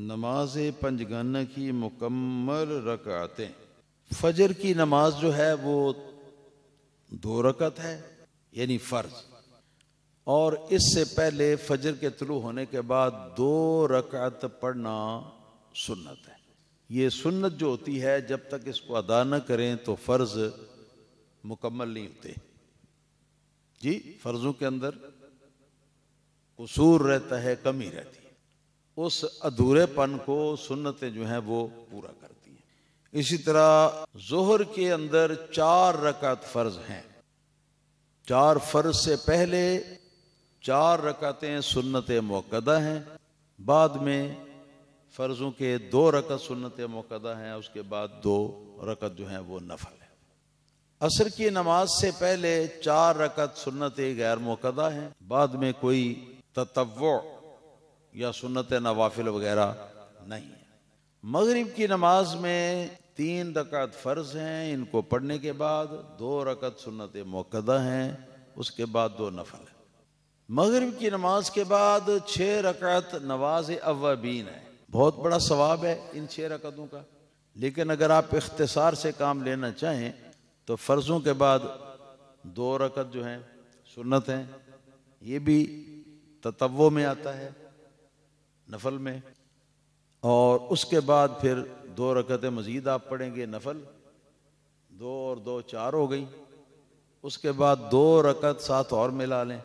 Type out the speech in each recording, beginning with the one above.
نماز پنجگانہ کی مکمل رکعتیں، فجر کی نماز جو ہے وہ 2 رکعت ہے یعنی فرض، اور اس سے پہلے فجر کے طلوع ہونے کے بعد 2 رکعت پڑھنا سنت ہے۔ یہ سنت جو ہوتی ہے جب تک اس کو ادا نہ کریں تو فرض مکمل نہیں ہوتے جی، فرضوں کے اندر قصور رہتا ہے، کمی رہتی ہے، اس ادھورے پن کو سنتیں جو ہیں وہ پورا کرتی ہیں۔ اسی طرح ظہر کے اندر 4 رکعت فرض ہیں، 4 فرض سے پہلے 4 رکعتیں سنت موقدہ ہیں، بعد میں فرضوں کے 2 رکعت سنت موقدہ ہیں، اس کے بعد 2 رکعت جو ہیں وہ نفل ہے۔ عصر کی نماز سے پہلے 4 رکعت سنت غیر موقدہ ہیں، بعد میں کوئی تطوع یا سنت نوافل وغیرہ نہیں ہے۔ مغرب کی نماز میں 3 رکعت فرض ہیں، ان کو پڑھنے کے بعد 2 رکعت سنت موقدہ ہیں، اس کے بعد 2 نفل ہیں۔ مغرب کی نماز کے بعد 6 رکعت نواز اوابین ہے، بہت بڑا ثواب ہے ان 6 رکعتوں کا، لیکن اگر آپ اختصار سے کام لینا چاہیں تو فرضوں کے بعد 2 رکعت جو ہیں سنت ہیں، یہ بھی تطوع میں آتا ہے، نفل میں، اور اس کے بعد پھر 2 رکعتیں مزید آپ پڑھیں گے نفل، 2 اور 2 4 ہو گئی، اس کے بعد 2 رکعت ساتھ اور ملا لیں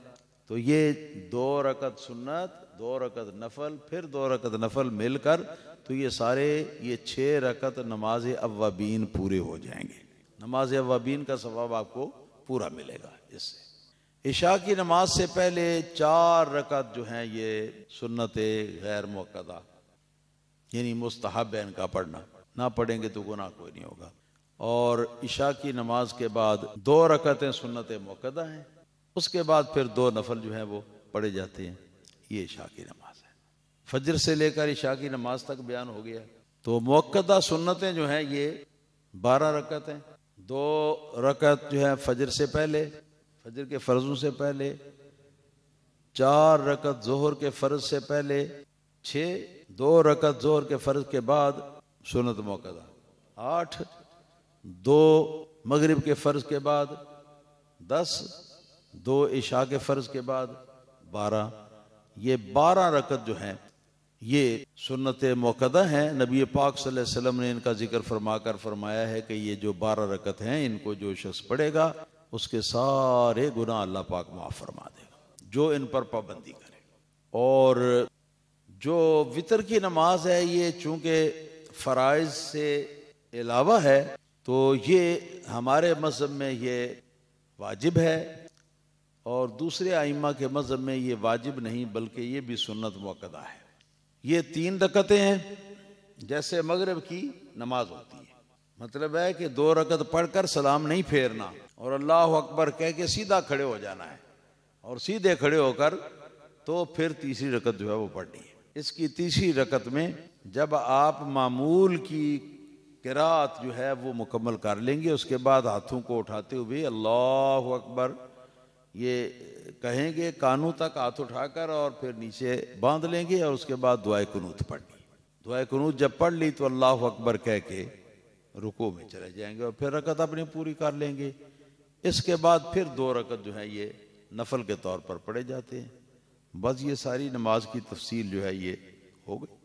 تو یہ 2 رکعت سنت، 2 رکعت نفل، پھر 2 رکعت نفل مل کر تو یہ سارے 6 رکعت نماز اوابین پورے ہو جائیں گے۔ نماز اوابین کا ثواب آپ کو پورا ملے گا اس سے۔ عشاء کی نماز سے پہلے 4 رکعت جو ہیں یہ سنت غیر موقدہ یعنی مستحب ہے ان کا پڑھنا، نہ پڑھیں گے تو گناہ کوئی نہیں ہوگا۔ اور عشاء کی نماز کے بعد 2 رکعتیں سنت موقدہ ہیں، اس کے بعد پھر 2 نفل جو ہیں وہ پڑھے جاتے ہیں، یہ عشاء کی نماز ہے۔ فجر سے لے کر عشاء کی نماز تک بیان ہو گیا۔ تو موقدہ سنتیں جو ہیں یہ 12 رکعت ہیں، 2 رکعت جو ہے فجر سے پہلے، فجر کے فرضوں سے پہلے، 4 رکعت ظہر کے فرض سے پہلے، 6 2 رکعت ظہر کے فرض کے بعد سنت موقدہ، 8 2 مغرب کے فرض کے بعد، 10 2 عشاء کے فرض کے بعد، 12 یہ 12 رکعت جو ہیں یہ سنت موقدہ ہیں۔ نبی پاک صلی اللہ علیہ وسلم نے ان کا ذکر فرما کر فرمایا ہے کہ یہ جو 12 رکعت ہیں ان کو جو شخص پڑھے گا اس کے سارے گناہ اللہ پاک معاف فرما دے گا، جو ان پر پابندی کرے۔ اور جو وتر کی نماز ہے یہ چونکہ فرائض سے علاوہ ہے تو یہ ہمارے مذہب میں یہ واجب ہے، اور دوسرے ائمہ کے مذہب میں یہ واجب نہیں بلکہ یہ بھی سنت موقدہ ہے۔ یہ 3 رکعتیں ہیں جیسے مغرب کی نماز ہوتی ہے، مطلب ہے کہ 2 رکعت پڑھ کر سلام نہیں پھیرنا اور اللہ اکبر کہہ کے سیدھا کھڑے ہو جانا ہے، اور سیدھے کھڑے ہو کر تو پھر تیسری رکعت جو ہے وہ پڑھنی ہے۔ اس کی تیسری رکعت میں جب آپ معمول کی قرات جو ہے وہ مکمل کر لیں گے، اس کے بعد ہاتھوں کو اٹھاتے ہوئے اللہ اکبر یہ کہیں گے کانوں تک ہاتھ اٹھا کر، اور پھر نیچے باندھ لیں گے، اور اس کے بعد دعائے قنوت پڑھنی۔ دعائے قنوت جب پڑھ لی تو اللہ اکبر کہہ کے رکوع میں چلے جائیں گے اور پھر رکعت اپنی پوری کر لیں گے۔ اس کے بعد پھر 2 رکعت جو ہے یہ نفل کے طور پر پڑھے جاتے ہیں۔ بس یہ ساری نماز کی تفصیل جو ہے یہ ہو گئی۔